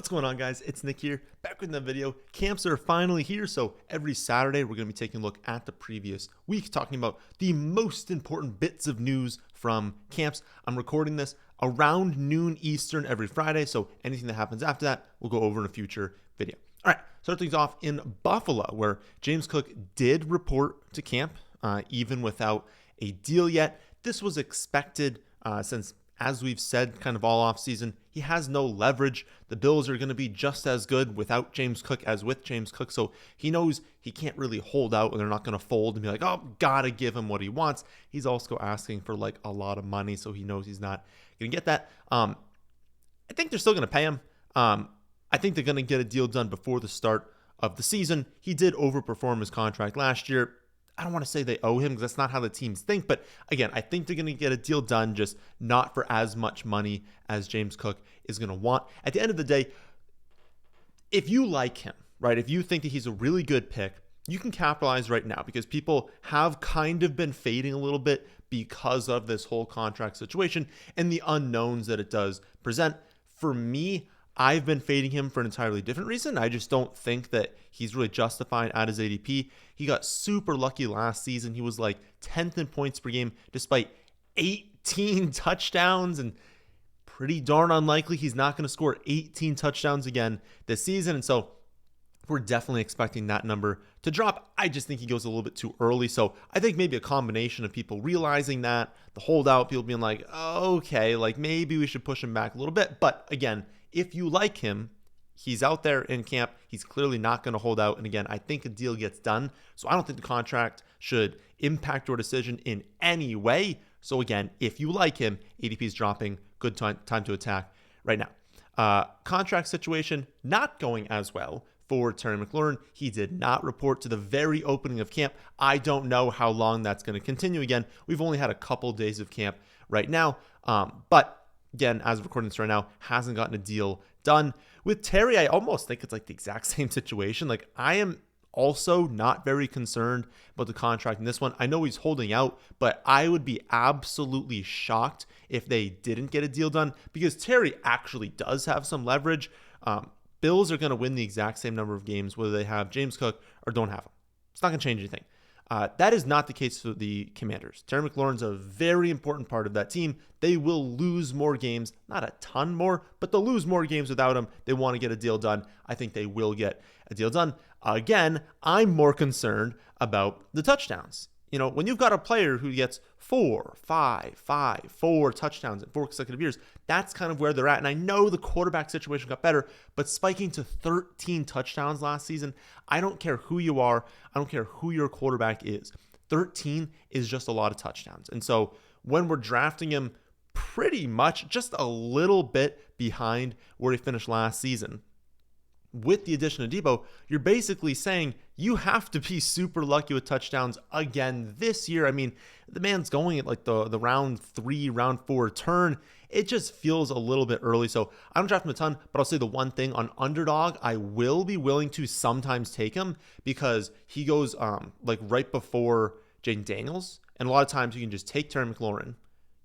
What's going on, guys? It's Nick here, back with another video. Camps are finally here, so every Saturday we're going to be taking a look at the previous week, talking about the most important bits of news from camps. I'm recording this around noon Eastern every Friday, so anything that happens after that we'll go over in a future video. All right, start things off in Buffalo, where James Cook did report to camp, even without a deal yet. This was expected since, as we've said kind of all offseason, he has no leverage. The Bills are going to be just as good without James Cook as with James Cook, so he knows he can't really hold out and they're not going to fold and be like, oh, gotta give him what he wants. He's also asking for like a lot of money, so he knows he's not going to get that. I think they're still going to pay him. I think they're going to get a deal done before the start of the season. He did overperform his contract last year. I don't want to say they owe him because that's not how the teams think. But again, I think they're going to get a deal done, just not for as much money as James Cook is going to want. At the end of the day, if you like him, right, if you think that he's a really good pick, you can capitalize right now because people have kind of been fading a little bit because of this whole contract situation and the unknowns that it does present. For me, I've been fading him for an entirely different reason. I just don't think that he's really justified at his ADP. He got super lucky last season. He was like 10th in points per game despite 18 touchdowns, and pretty darn unlikely he's not going to score 18 touchdowns again this season. And so we're definitely expecting that number to drop. I just think he goes a little bit too early. So I think maybe a combination of people realizing that, the holdout, people being like, oh, okay, like maybe we should push him back a little bit. But again, if you like him, he's out there in camp. He's clearly not going to hold out. And again, I think a deal gets done. So I don't think the contract should impact your decision in any way. So again, if you like him, ADP is dropping. Good time to attack right now. Contract situation not going as well for Terry McLaurin. He did not report to the very opening of camp. I don't know how long that's going to continue. Again, we've only had a couple days of camp right now. But again, as of recording this right now, hasn't gotten a deal done. With Terry, I almost think it's like the exact same situation. Like, I am also not very concerned about the contract in this one. I know he's holding out, but I would be absolutely shocked if they didn't get a deal done because Terry actually does have some leverage. Bills are going to win the exact same number of games whether they have James Cook or don't have him. It's not going to change anything. That is not the case for the Commanders. Terry McLaurin's a very important part of that team. They will lose more games, not a ton more, but they'll lose more games without him. They want to get a deal done. I think they will get a deal done. Again, I'm more concerned about the touchdowns. You know, when you've got a player who gets 4 touchdowns in 4 consecutive years, that's kind of where they're at. And I know the quarterback situation got better, but spiking to 13 touchdowns last season, I don't care who you are. I don't care who your quarterback is. 13 is just a lot of touchdowns. And so when we're drafting him pretty much just a little bit behind where he finished last season, with the addition of Debo, you're basically saying you have to be super lucky with touchdowns again this year. I mean, the man's going at like the round 3, round 4 turn. It just feels a little bit early. So I don't draft him a ton, but I'll say the one thing on Underdog, I will be willing to sometimes take him because he goes like right before Jaden Daniels. And a lot of times you can just take Terry McLaurin.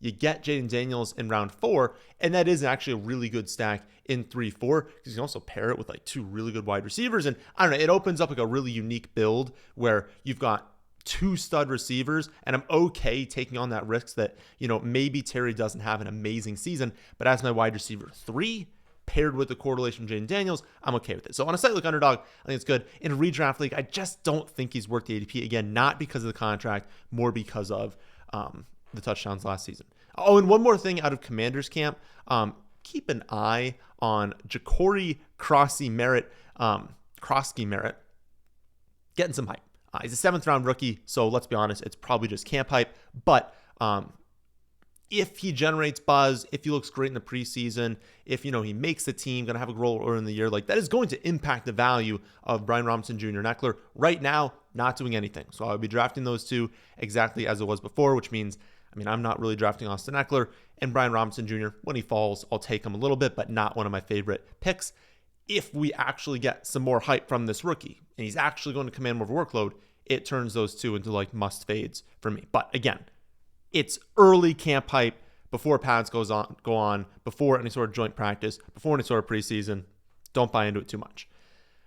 You get Jaden Daniels in round 4, and that is actually a really good stack in 3-4 because you can also pair it with like 2 really good wide receivers. And I don't know, it opens up like a really unique build where you've got 2 stud receivers, and I'm okay taking on that risk that, you know, maybe Terry doesn't have an amazing season, but as my wide receiver 3 paired with the correlation from Jaden Daniels, I'm okay with it. So on a site like Underdog, I think it's good. In a redraft league, I just don't think he's worth the ADP. Again, not because of the contract, more because of the touchdowns last season. Oh, and one more thing out of Commanders camp, keep an eye on Jacory Croskey-Merritt, getting some hype. He's a 7th round rookie, so let's be honest, it's probably just camp hype. But if he generates buzz, if he looks great in the preseason, if, you know, he makes the team, going to have a role early in the year, like that is going to impact the value of Brian Robinson Jr. and Eckler. Right now, not doing anything. So I'll be drafting those 2 exactly as it was before, which means, I'm not really drafting Austin Eckler, and Brian Robinson Jr., when he falls, I'll take him a little bit, but not one of my favorite picks. If we actually get some more hype from this rookie, and he's actually going to command more of a workload, it turns those 2 into like must fades for me. But again, it's early camp hype before pads go on, before any sort of joint practice, before any sort of preseason. don't buy into it too much.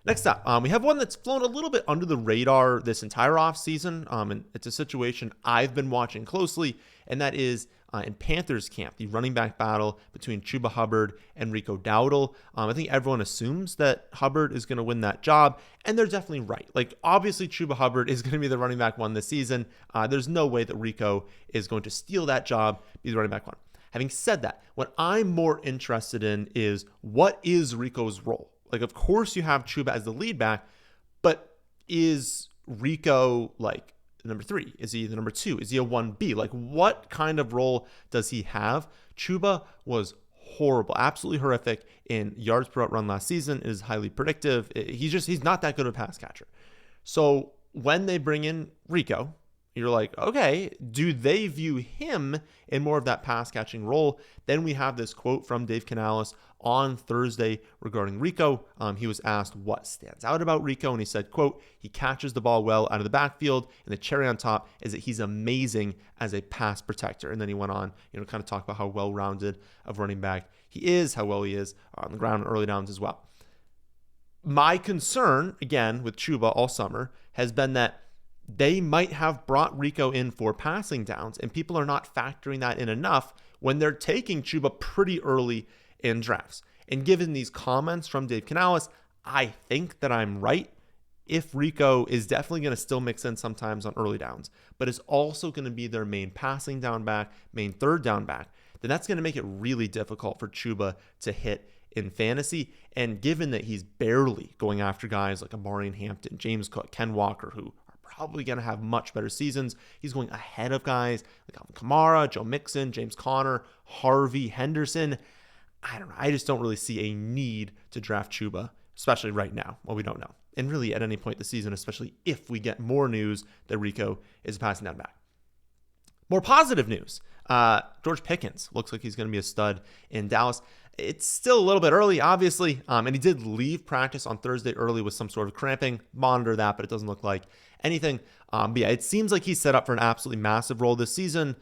Next up, we have one that's flown a little bit under the radar this entire offseason, and it's a situation I've been watching closely, and that is in Panthers camp, the running back battle between Chuba Hubbard and Rico Dowdle. I think everyone assumes that Hubbard is going to win that job, and they're definitely right. Like, obviously, Chuba Hubbard is going to be the running back one this season. There's no way that Rico is going to steal that job, be the running back one. Having said that, what I'm more interested in is what is Rico's role? Like, of course, you have Chuba as the lead back, but is Rico like number 3? Is he the number 2? Is he a 1B? Like, what kind of role does he have? Chuba was horrible, absolutely horrific in yards per route run last season. It is highly predictive. He's not that good of a pass catcher. So when they bring in Rico, you're like, okay, do they view him in more of that pass catching role? Then we have this quote from Dave Canales on Thursday regarding Rico. He was asked what stands out about Rico, and he said, quote, he catches the ball well out of the backfield, and the cherry on top is that he's amazing as a pass protector. And then he went on, kind of talk about how well-rounded of running back he is, how well he is on the ground early downs as well. My concern, again, with Chuba all summer has been that they might have brought Rico in for passing downs, and people are not factoring that in enough when they're taking Chuba pretty early in drafts. And given these comments from Dave Canales, I think that I'm right. If Rico is definitely going to still mix in sometimes on early downs, but is also going to be their main passing down back, main third down back, then that's going to make it really difficult for Chuba to hit in fantasy. And given that he's barely going after guys like McLaurin, Hampton, James Cook, Ken Walker, who probably going to have much better seasons. He's going ahead of guys like Alvin Kamara, Joe Mixon, James Conner, Harvey, Henderson. I don't know. I just don't really see a need to draft Chuba, especially right now. Well, we don't know. And really at any point this season, especially if we get more news that Rico is passing down back. More positive news. George Pickens looks like he's going to be a stud in Dallas. It's still a little bit early, obviously, and he did leave practice on Thursday early with some sort of cramping. Monitor that, but it doesn't look like anything. But yeah, it seems like he's set up for an absolutely massive role this season.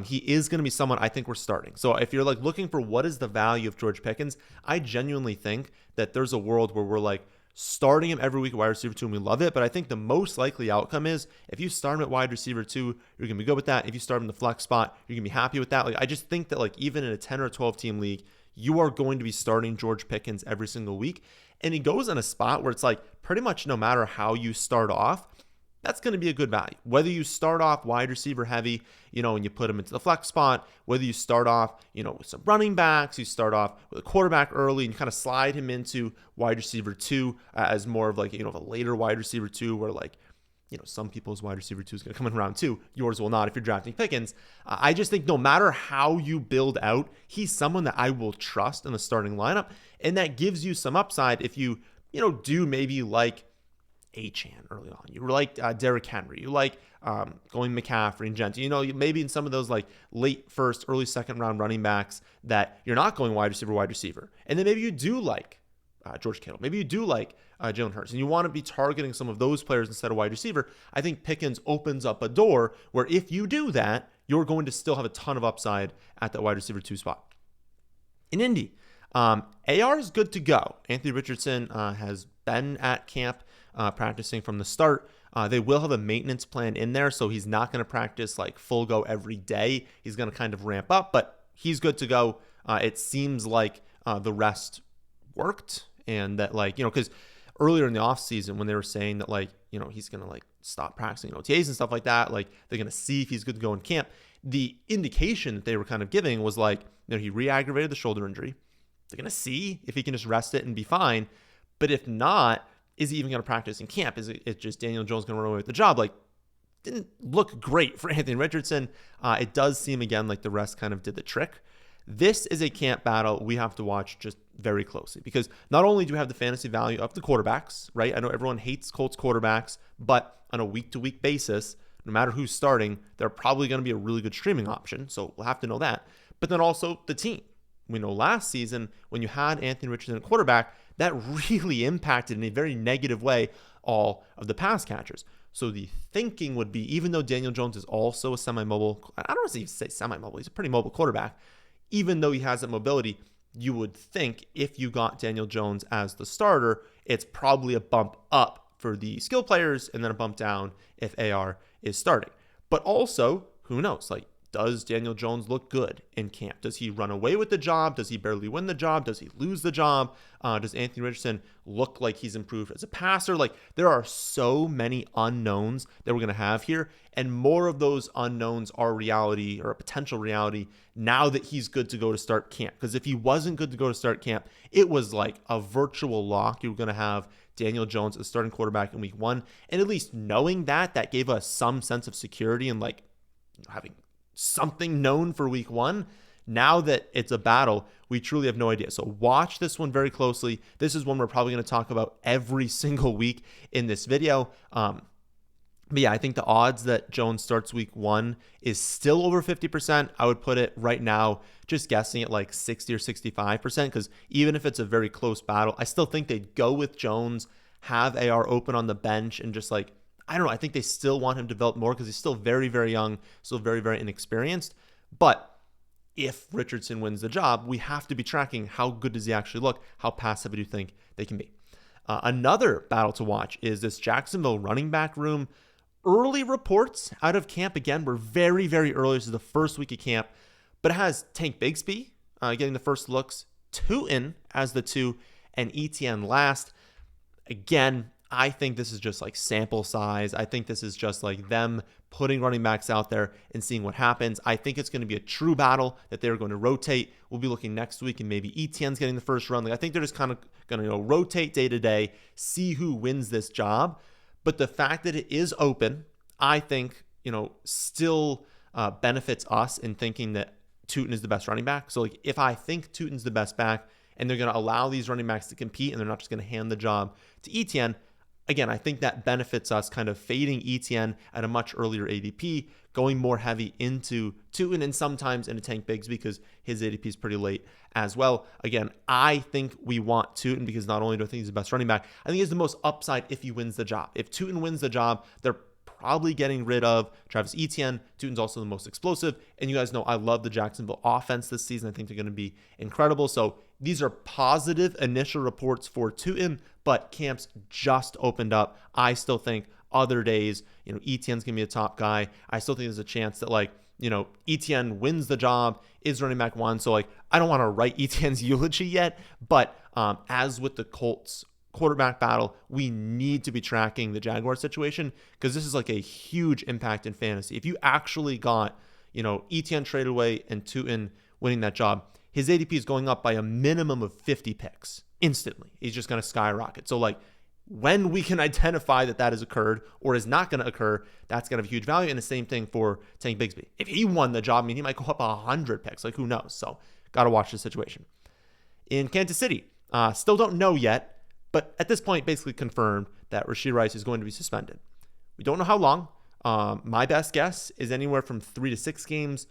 He is going to be someone I think we're starting. So if you're like looking for what is the value of George Pickens, I genuinely think that there's a world where we're like starting him every week at wide receiver 2 and we love it. But I think the most likely outcome is if you start him at wide receiver 2, you're going to be good with that. If you start him in the flex spot, you're going to be happy with that. Like, I just think that like even in a 10 or 12 team league, you are going to be starting George Pickens every single week. And he goes in a spot where it's like pretty much no matter how you start off, that's going to be a good value. Whether you start off wide receiver heavy, and you put him into the flex spot, whether you start off, with some running backs, you start off with a quarterback early and you kind of slide him into wide receiver 2 as more of like, a later wide receiver 2 where like, some people's wide receiver 2 is going to come in round 2. Yours will not if you're drafting Pickens. I just think no matter how you build out, he's someone that I will trust in the starting lineup. And that gives you some upside if you, do maybe like Achane early on. You like Derrick Henry. You like going McCaffrey and Gentry. Maybe in some of those like late first, early second round running backs that you're not going wide receiver. And then maybe you do like George Kittle. Maybe you do like Jalen Hurts, and you want to be targeting some of those players instead of wide receiver. I think Pickens opens up a door where if you do that, you're going to still have a ton of upside at that wide receiver 2 spot. In Indy, AR is good to go. Anthony Richardson has been at camp practicing from the start. They will have a maintenance plan in there, so he's not going to practice like full go every day. He's going to kind of ramp up, but he's good to go. It seems like the rest worked, and that like, because earlier in the offseason when they were saying that like, he's going to like stop practicing OTAs and stuff like that, like they're going to see if he's good to go in camp. The indication that they were kind of giving was like, he re-aggravated the shoulder injury. They're going to see if he can just rest it and be fine. But if not, is he even going to practice in camp? Is it just Daniel Jones going to run away with the job? Like, didn't look great for Anthony Richardson. It does seem, again, like the rest kind of did the trick. This is a camp battle we have to watch just very closely because not only do we have the fantasy value of the quarterbacks, right? I know everyone hates Colts quarterbacks, but on a week-to-week basis, no matter who's starting, they're probably going to be a really good streaming option. So we'll have to know that. But then also the team. We know last season when you had Anthony Richardson at quarterback, that really impacted in a very negative way all of the pass catchers. So the thinking would be, even though Daniel Jones is also a semi-mobile, I don't want to say semi-mobile, he's a pretty mobile quarterback, even though he has that mobility, you would think if you got Daniel Jones as the starter, it's probably a bump up for the skill players and then a bump down if AR is starting. But also, who knows? Like, does Daniel Jones look good in camp? Does he run away with the job? Does he barely win the job? Does he lose the job? Does Anthony Richardson look like he's improved as a passer? Like, there are so many unknowns that we're going to have here, and more of those unknowns are reality or a potential reality now that he's good to go to start camp. Because if he wasn't good to go to start camp, it was like a virtual lock. You were going to have Daniel Jones as starting quarterback in week 1, and at least knowing that gave us some sense of security and like having something known for week 1. Now that it's a battle, we truly have no idea. So watch this one very closely. This is one we're probably going to talk about every single week in this video. But yeah, I think the odds that Jones starts week 1 is still over 50%. I would put it right now, just guessing at like 60 or 65%, because even if it's a very close battle, I still think they'd go with Jones, have AR open on the bench, and just like, I don't know, I think they still want him to develop more because he's still very, very young, still very, very inexperienced. But if Richardson wins the job, we have to be tracking how good does he actually look, how passive do you think they can be. Another battle to watch is this Jacksonville running back room. Early reports out of camp, again, were very, very early. This is the first week of camp, but it has Tank Bigsby getting the first looks, Tootin as the 2, and ETN last. Again, I think this is just like sample size. I think this is just like them putting running backs out there and seeing what happens. I think it's going to be a true battle that they're going to rotate. We'll be looking next week and maybe ETN's getting the first run. Like, I think they're just kind of going to rotate day to day, see who wins this job. But the fact that it is open, I think, still benefits us in thinking that Tootin is the best running back. So like, if I think Tootin's the best back and they're going to allow these running backs to compete and they're not just going to hand the job to ETN, again, I think that benefits us kind of fading ETN at a much earlier ADP, going more heavy into Tootin and sometimes into Tank Bigsby because his ADP is pretty late as well. Again, I think we want Tootin because not only do I think he's the best running back, I think he's the most upside if he wins the job. If Tootin wins the job, they're probably getting rid of Travis Etienne. Tootin's also the most explosive. And you guys know I love the Jacksonville offense this season. I think they're going to be incredible. So these are positive initial reports for Tootin, but camps just opened up. I still think other days, Etienne's going to be a top guy. I still think there's a chance that Etienne wins the job, is running back 1. So I don't want to write Etienne's eulogy yet, but as with the Colts quarterback battle, we need to be tracking the Jaguar situation because this is like a huge impact in fantasy. If you actually got, Etienne traded away and Tootin winning that job, his ADP is going up by a minimum of 50 picks instantly. He's just going to skyrocket. So when we can identify that has occurred or is not going to occur, that's going to have huge value. And the same thing for Tank Bigsby. If he won the job, he might go up 100 picks. Who knows? So got to watch the situation. In Kansas City, still don't know yet, but at this point, basically confirmed that Rashee Rice is going to be suspended. We don't know how long. My best guess is anywhere from 3 to 6 games.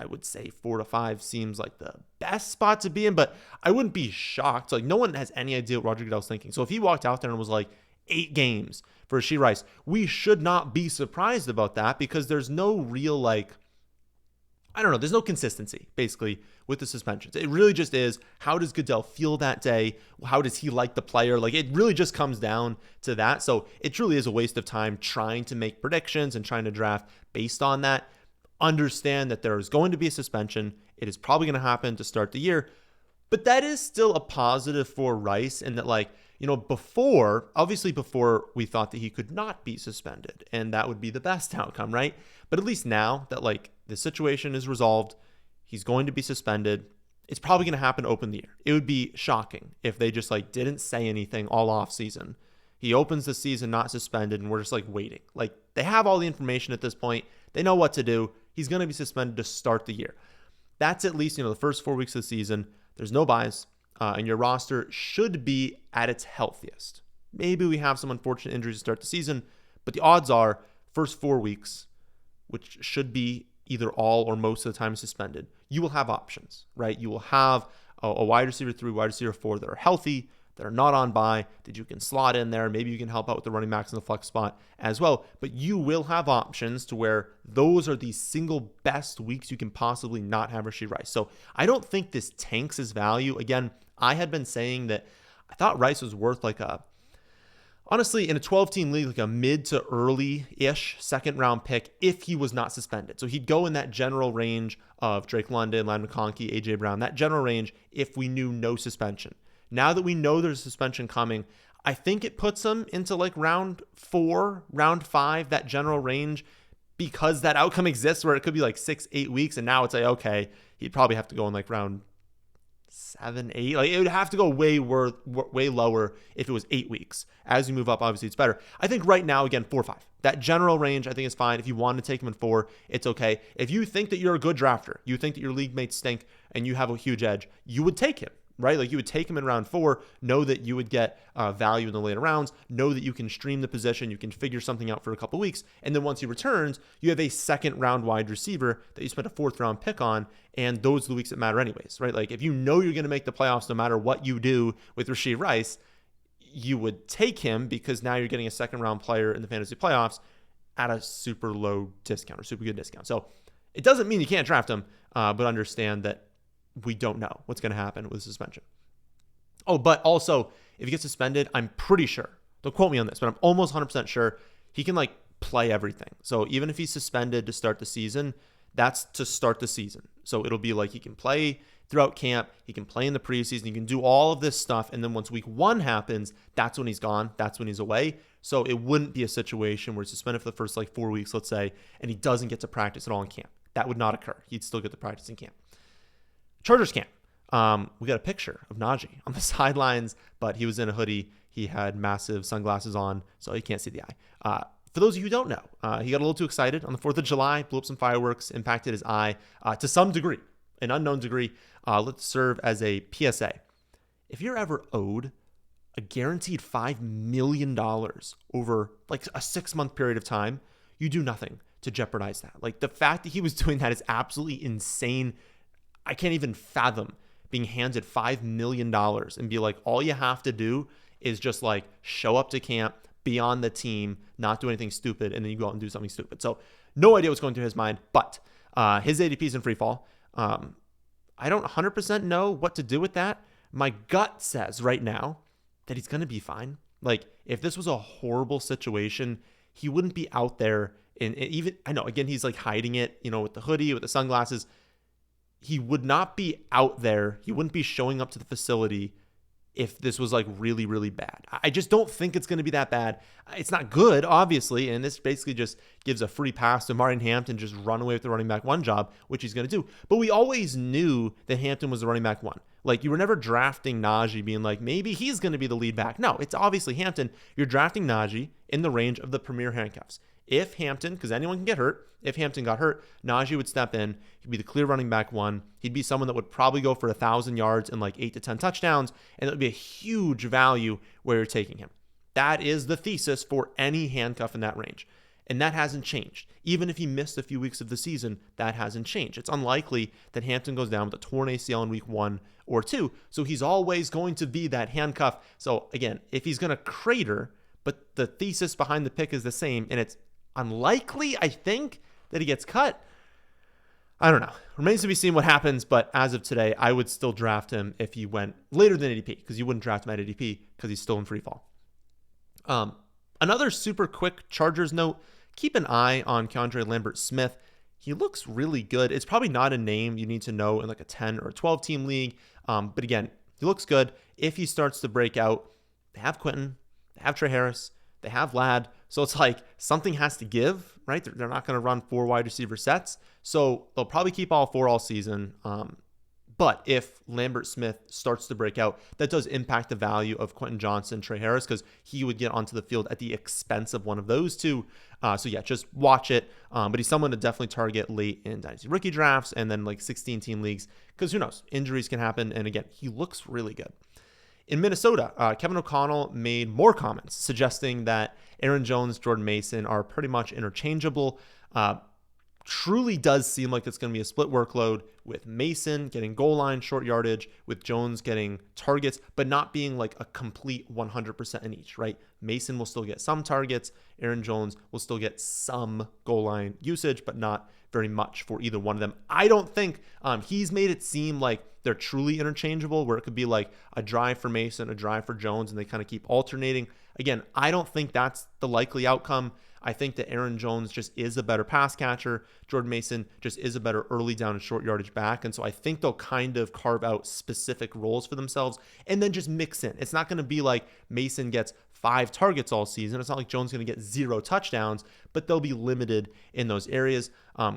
I would say 4 to 5 seems like the best spot to be in, but I wouldn't be shocked. No one has any idea what Roger Goodell's thinking. So if he walked out there and was 8 games for Rashee Rice, we should not be surprised about that because there's no real there's no consistency basically with the suspensions. It really just is, how does Goodell feel that day? How does he like the player? It really just comes down to that. So it truly is a waste of time trying to make predictions and trying to draft based on that. Understand that there is going to be a suspension. It is probably going to happen to start the year, but that is still a positive for Rice. And that before we thought that he could not be suspended and that would be the best outcome, right? But at least now that the situation is resolved, he's going to be suspended. It's probably going to happen to open the year. It would be shocking if they just didn't say anything all off season. He opens the season not suspended and we're just waiting. They have all the information at this point. They know what to do. He's going to be suspended to start the year. That's at least, the first 4 weeks of the season. There's no buys, and your roster should be at its healthiest. Maybe we have some unfortunate injuries to start the season, but the odds are first 4 weeks, which should be either all or most of the time suspended, you will have options, right? You will have a wide receiver 3, wide receiver 4 that are healthy, that are not on bye that you can slot in there. Maybe you can help out with the running backs in the flex spot as well. But you will have options to where those are the single best weeks you can possibly not have Rashee Rice. So I don't think this tanks his value. Again, I had been saying that I thought Rice was worth honestly, in a 12-team league, like a mid to early-ish second-round pick if he was not suspended. So he'd go in that general range of Drake London, Landon McConkey, A.J. Brown, that general range if we knew no suspension. Now that we know there's a suspension coming, I think it puts him into like round 4, round 5, that general range, because that outcome exists where it could be like 6-8 weeks, and now it's like, okay, he'd probably have to go in like round 7, 8. Like it would have to go way lower if it was 8 weeks. As you move up, obviously it's better. I think right now, again, 4 or 5. That general range, I think, is fine. If you want to take him in 4, it's okay. If you think that you're a good drafter, you think that your league mates stink, and you have a huge edge, you would take him, right? Like you would take him in round 4, know that you would get value in the later rounds, know that you can stream the position, you can figure something out for a couple weeks, and then once he returns, you have a second round wide receiver that you spent a 4th round pick on, and those are the weeks that matter anyways, right? Like if you know you're going to make the playoffs no matter what you do with Rashee Rice, you would take him because now you're getting a second round player in the fantasy playoffs at a super low discount or super good discount. So it doesn't mean you can't draft him, but understand that we don't know what's going to happen with suspension. Oh, but also, if he gets suspended, I'm pretty sure, don't quote me on this, but I'm almost 100% sure he can like play everything. So even if he's suspended to start the season, that's to start the season. So it'll be like he can play throughout camp, he can play in the preseason, he can do all of this stuff, and then once week 1 happens, that's when he's gone, that's when he's away. So it wouldn't be a situation where he's suspended for the first like 4 weeks, let's say, and he doesn't get to practice at all in camp. That would not occur. He'd still get to practice in camp. Chargers camp. We got a picture of Najee on the sidelines, but he was in a hoodie. He had massive sunglasses on, so you can't see the eye. For those of you who don't know, he got a little too excited on the 4th of July, blew up some fireworks, impacted his eye to some degree, an unknown degree. Let's serve as a PSA. If you're ever owed a guaranteed $5 million over like a 6-month period of time, you do nothing to jeopardize that. Like the fact that he was doing that is absolutely insane. I can't even fathom being handed $5 million and be like, all you have to do is just like show up to camp, be on the team, not do anything stupid, and then you go out and do something stupid. So no idea what's going through his mind, but his ADP is in free fall. I don't 100% know what to do with that. My gut says right now that he's going to be fine. Like if this was a horrible situation, he wouldn't be out there. And even, I know, again, he's like hiding it, with the hoodie, with the sunglasses. He would not be out there. He wouldn't be showing up to the facility if this was like really, really bad. I just don't think it's going to be that bad. It's not good, obviously, and this basically just gives a free pass to Martin Hampton, just run away with the running back 1 job, which he's going to do. But we always knew that Hampton was the running back 1. Like you were never drafting Najee being like, maybe he's going to be the lead back. No, it's obviously Hampton. You're drafting Najee in the range of the premier handcuffs. If Hampton, because anyone can get hurt, if Hampton got hurt, Najee would step in. He'd be the clear running back 1. He'd be someone that would probably go for 1,000 yards and like 8 to 10 touchdowns, and it would be a huge value where you're taking him. That is the thesis for any handcuff in that range. And that hasn't changed. Even if he missed a few weeks of the season, that hasn't changed. It's unlikely that Hampton goes down with a torn ACL in week 1 or 2. So he's always going to be that handcuff. So again, if he's going to crater, but the thesis behind the pick is the same, and it's unlikely, I think, that he gets cut. I don't know. Remains to be seen what happens, but as of today, I would still draft him if he went later than ADP, because you wouldn't draft him at ADP because he's still in free fall. Another super quick Chargers note, keep an eye on KeAndre Lambert-Smith. He looks really good. It's probably not a name you need to know in like a 10 or a 12 team league, but again, he looks good. If he starts to break out, they have Quentin, they have Trey Harris, they have Ladd. So it's like something has to give, right? They're not going to run 4 wide receiver sets. So they'll probably keep all 4 all season. But if Lambert-Smith starts to break out, that does impact the value of Quentin Johnson, Trey Harris, because he would get onto the field at the expense of one of those two. So yeah, just watch it. But he's someone to definitely target late in dynasty rookie drafts and then like 16 team leagues, because who knows? Injuries can happen. And again, he looks really good. In Minnesota, Kevin O'Connell made more comments suggesting that Aaron Jones, Jordan Mason are pretty much interchangeable. truly does seem like it's going to be a split workload with Mason getting goal line short yardage, with Jones getting targets, but not being like a complete 100% in each, right? Mason will still get some targets. Aaron Jones will still get some goal line usage, but not very much for either one of them. I don't think he's made it seem like they're truly interchangeable, where it could be like a drive for Mason, a drive for Jones, and they kind of keep alternating. Again, I don't think that's the likely outcome. I think that Aaron Jones just is a better pass catcher. Jordan Mason just is a better early down and short yardage back. And so I think they'll kind of carve out specific roles for themselves and then just mix in. It's not going to be like Mason gets 5 targets all season. It's not like Jones is going to get 0 touchdowns, but they'll be limited in those areas.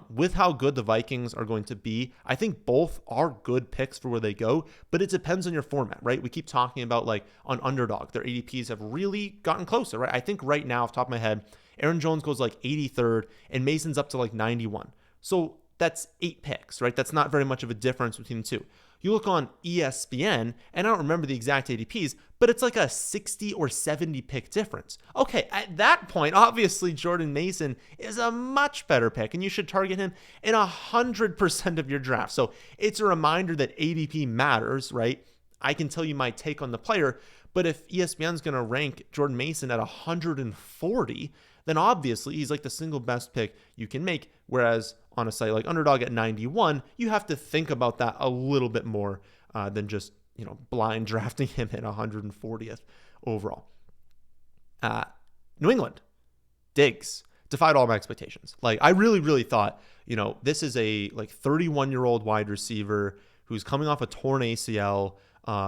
With how good the Vikings are going to be, I think both are good picks for where they go, but it depends on your format, right? We keep talking about like on Underdog, their ADPs have really gotten closer, right? I think right now, off the top of my head, Aaron Jones goes like 83rd and Mason's up to like 91. So that's 8 picks, right? That's not very much of a difference between the two. You look on ESPN, and I don't remember the exact ADPs, but it's like a 60 or 70 pick difference. Okay, at that point, obviously Jordan Mason is a much better pick, and you should target him in 100% of your draft. So it's a reminder that ADP matters, right? I can tell you my take on the player, but if ESPN's going to rank Jordan Mason at 140, then obviously he's like the single best pick you can make. Whereas on a site like Underdog at 91, you have to think about that a little bit more than just, blind drafting him at 140th overall. New England, Diggs defied all my expectations. Like I really thought, this is a 31-year-old wide receiver who's coming off a torn ACL,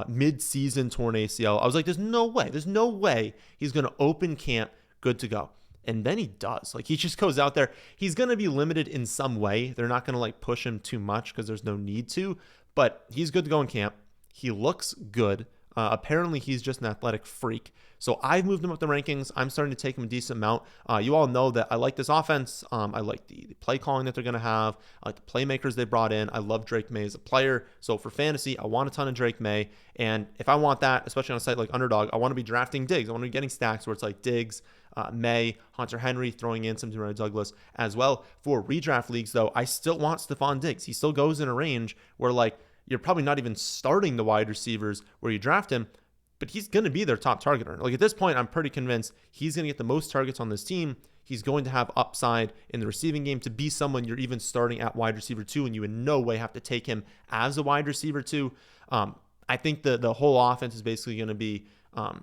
mid-season torn ACL. I was like, there's no way he's going to open camp good to go. And then he does. He just goes out there. He's going to be limited in some way. They're not going to push him too much because there's no need to, but he's good to go in camp. He looks good. Apparently he's just an athletic freak. So I've moved him up the rankings. I'm starting to take him a decent amount. You all know that I like this offense. I like the play calling that they're going to have. I like the playmakers they brought in. I love Drake May as a player. So for fantasy, I want a ton of Drake May. And if I want that, especially on a site like Underdog, I want to be drafting Diggs. I want to be getting stacks where it's like Diggs, May, Hunter Henry, throwing in some Demario Douglas as well. For redraft leagues, though, I still want Stefon Diggs. He still goes in a range where you're probably not even starting the wide receivers where you draft him, but he's going to be their top targeter. At this point, I'm pretty convinced he's going to get the most targets on this team. He's going to have upside in the receiving game to be someone you're even starting at wide receiver 2, and you in no way have to take him as a wide receiver 2. I think the whole offense is basically going to be a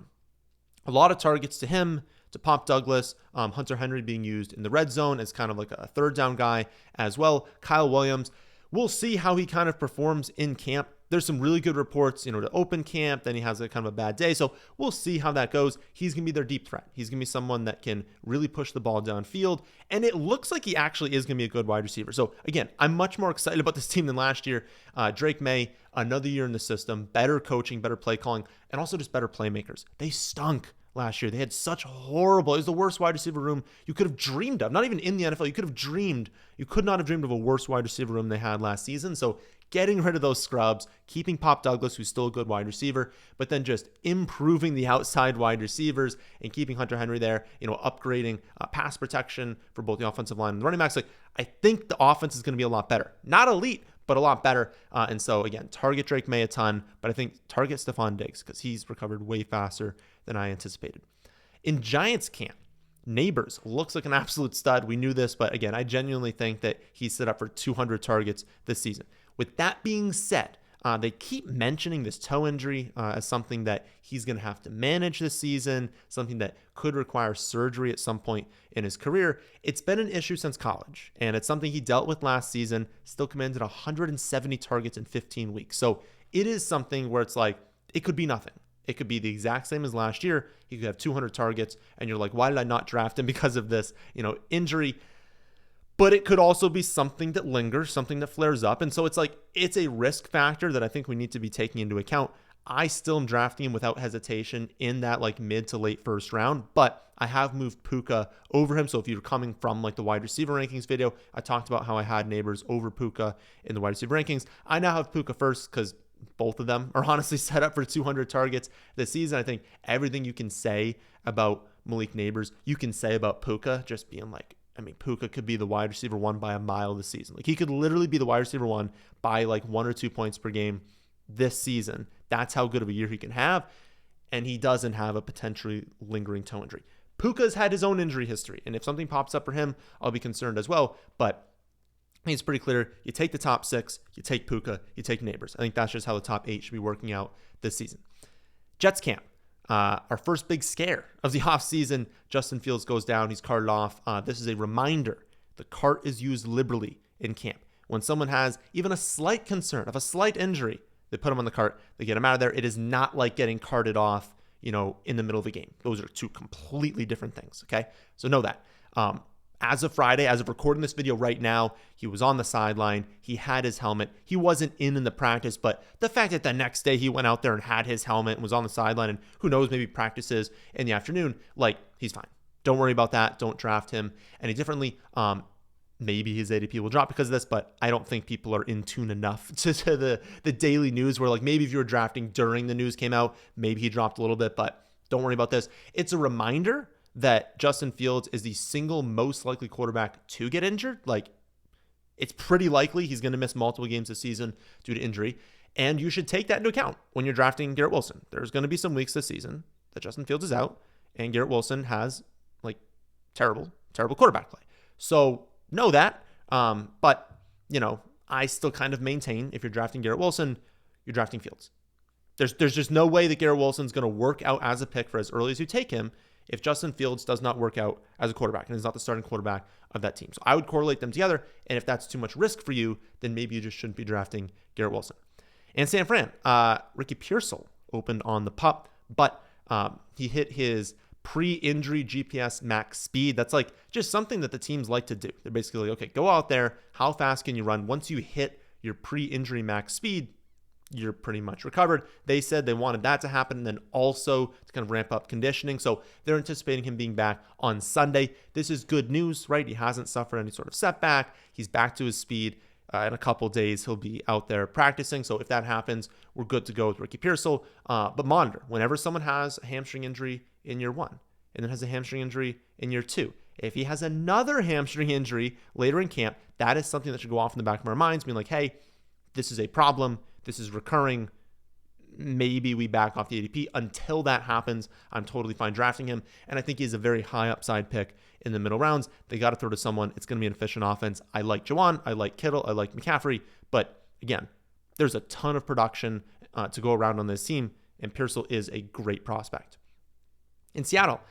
lot of targets to him, to Pop Douglas, Hunter Henry being used in the red zone as kind of like a third down guy as well. Kyle Williams, we'll see how he kind of performs in camp. There's some really good reports, to open camp. Then he has kind of a bad day. So we'll see how that goes. He's going to be their deep threat. He's going to be someone that can really push the ball downfield. And it looks like he actually is going to be a good wide receiver. So again, I'm much more excited about this team than last year. Drake May, another year in the system, better coaching, better play calling, and also just better playmakers. They stunk last year. They had such horrible, it was the worst wide receiver room you could have dreamed of. Not even in the NFL. You could not have dreamed of a worse wide receiver room they had last season. So getting rid of those scrubs, keeping Pop Douglas, who's still a good wide receiver, but then just improving the outside wide receivers and keeping Hunter Henry there, upgrading pass protection for both the offensive line and the running backs. I think the offense is going to be a lot better. Not elite, but a lot better. And so again, target Drake May a ton, but I think target Stefon Diggs because he's recovered way faster than I anticipated. In Giants camp, Nabers looks like an absolute stud. We knew this, but again, I genuinely think that he's set up for 200 targets this season. With that being said, they keep mentioning this toe injury as something that he's going to have to manage this season, something that could require surgery at some point in his career. It's been an issue since college, and it's something he dealt with last season, still commanded 170 targets in 15 weeks. So it is something where it's it could be nothing. It could be the exact same as last year. He could have 200 targets, and you're like, why did I not draft him because of this, injury? But it could also be something that lingers, something that flares up. And so it's a risk factor that I think we need to be taking into account. I still am drafting him without hesitation in that mid to late first round, but I have moved Puka over him. So if you're coming from the wide receiver rankings video, I talked about how I had Nabers over Puka in the wide receiver rankings. I now have Puka first because both of them are honestly set up for 200 targets this season. I think everything you can say about Malik Nabers, you can say about Puka, just being I mean, Puka could be the wide receiver 1 by a mile this season. Like, he could literally be the wide receiver 1 by like 1 or 2 points per game this season. That's how good of a year he can have. And he doesn't have a potentially lingering toe injury. Puka's had his own injury history, and if something pops up for him, I'll be concerned as well. But I think it's pretty clear. You take the top 6, you take Puka, you take Nabers. I think that's just how the top 8 should be working out this season. Jets camp. Our first big scare of the offseason. Justin Fields goes down. He's carted off. This is a reminder. The cart is used liberally in camp. When someone has even a slight concern of a slight injury, they put him on the cart. They get him out of there. It is not like getting carted off, in the middle of a game. Those are 2 completely different things, okay? So know that. As of Friday, as of recording this video right now, he was on the sideline. He had his helmet. He wasn't in the practice, but the fact that the next day he went out there and had his helmet and was on the sideline, and who knows, maybe practices in the afternoon, he's fine. Don't worry about that. Don't draft him any differently. Maybe his ADP will drop because of this, but I don't think people are in tune enough to the daily news where maybe if you were drafting during the news came out, maybe he dropped a little bit, but don't worry about this. It's a reminder that Justin Fields is the single most likely quarterback to get injured. It's pretty likely he's going to miss multiple games this season due to injury, and you should take that into account when you're drafting Garrett Wilson. There's going to be some weeks this season that Justin Fields is out, and Garrett Wilson has terrible quarterback play. So know that, but I still kind of maintain if you're drafting Garrett Wilson, you're drafting Fields. There's just no way that Garrett Wilson's going to work out as a pick for as early as you take him if Justin Fields does not work out as a quarterback and is not the starting quarterback of that team. So I would correlate them together, and if that's too much risk for you, then maybe you just shouldn't be drafting Garrett Wilson. And San Fran, Ricky Pearsall opened on the pup, but he hit his pre-injury GPS max speed. That's just something that the teams like to do. They're basically okay, go out there. How fast can you run? Once you hit your pre-injury max speed, you're pretty much recovered. They said they wanted that to happen and then also to kind of ramp up conditioning. So they're anticipating him being back on Sunday. This is good news, right? He hasn't suffered any sort of setback. He's back to his speed. In a couple days, he'll be out there practicing. So if that happens, we're good to go with Ricky Pearsall. But monitor, whenever someone has a hamstring injury in year 1 and then has a hamstring injury in year 2, if he has another hamstring injury later in camp, that is something that should go off in the back of our minds, being hey, this is a problem. This is recurring. Maybe we back off the ADP. Until that happens, I'm totally fine drafting him. And I think he's a very high upside pick in the middle rounds. They got to throw to someone. It's going to be an efficient offense. I like Juwan. I like Kittle. I like McCaffrey. But again, there's a ton of production to go around on this team. And Pearsall is a great prospect. In Seattle,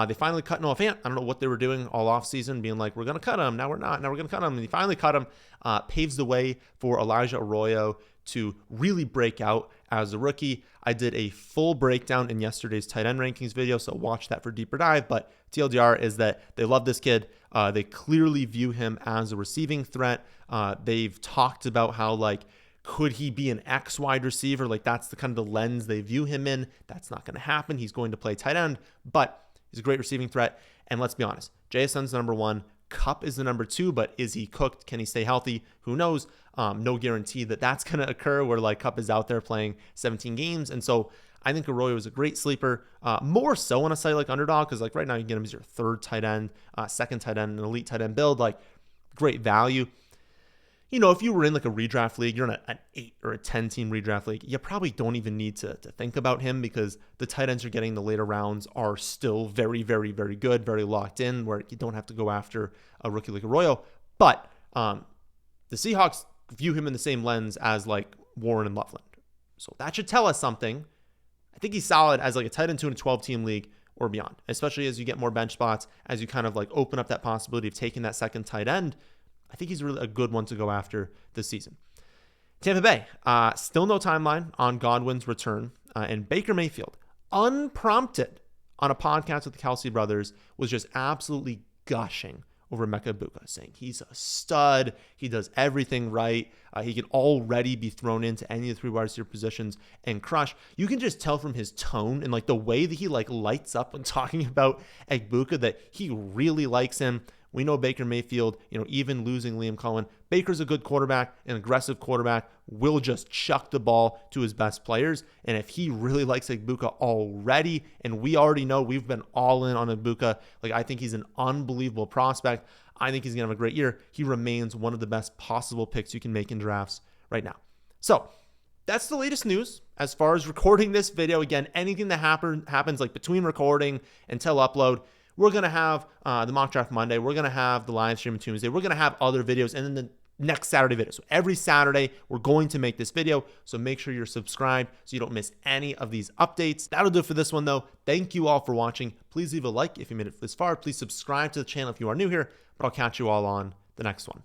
they finally cut Noah Fant. I don't know what they were doing all offseason, being we're going to cut him. Now we're not. Now we're going to cut him. And they finally cut him. Paves the way for Elijah Arroyo to really break out as a rookie. I did a full breakdown in yesterday's tight end rankings video, so watch that for a deeper dive. But TLDR is that they love this kid. They clearly view him as a receiving threat. They've talked about how could he be an X wide receiver? That's the kind of the lens they view him in. That's not going to happen. He's going to play tight end, but he's a great receiving threat. And let's be honest, JSN's the number 1. Kupp is the number 2, but is he cooked? Can he stay healthy? Who knows? No guarantee that that's going to occur where Kupp is out there playing 17 games. And so I think Arroyo is a great sleeper, more so on a site like Underdog, because right now you can get him as your 3rd tight end, 2nd tight end, an elite tight end build, great value. If you were in a redraft league, you're in an 8 or a 10 team redraft league, you probably don't even need to think about him because the tight ends you're getting in the later rounds are still very, very, very good, very locked in, where you don't have to go after a rookie like Arroyo. But the Seahawks view him in the same lens as Warren and Loveland. So that should tell us something. I think he's solid as a tight end 2 in a 12 team league or beyond, especially as you get more bench spots, as you kind of open up that possibility of taking that second tight end. I think he's really a good one to go after this season. Tampa Bay, still no timeline on Godwin's return. And Baker Mayfield, unprompted on a podcast with the Kelsey brothers, was just absolutely gushing over Emeka Egbuka, saying he's a stud. He does everything right. He can already be thrown into any of the 3 wide receiver positions and crush. You can just tell from his tone and the way that he lights up when talking about Egbuka that he really likes him. We know Baker Mayfield, even losing Liam Cohen, Baker's a good quarterback, an aggressive quarterback, will just chuck the ball to his best players. And if he really likes Igbukah already, and we already know we've been all in on Igbukah, like I think he's an unbelievable prospect. I think he's going to have a great year. He remains one of the best possible picks you can make in drafts right now. So that's the latest news as far as recording this video. Again, anything that happens like between recording until upload, we're going to have the mock draft Monday. We're going to have the live stream Tuesday. We're going to have other videos and then the next Saturday video. So every Saturday, we're going to make this video. So make sure you're subscribed so you don't miss any of these updates. That'll do it for this one though. Thank you all for watching. Please leave a like if you made it this far. Please subscribe to the channel if you are new here, but I'll catch you all on the next one.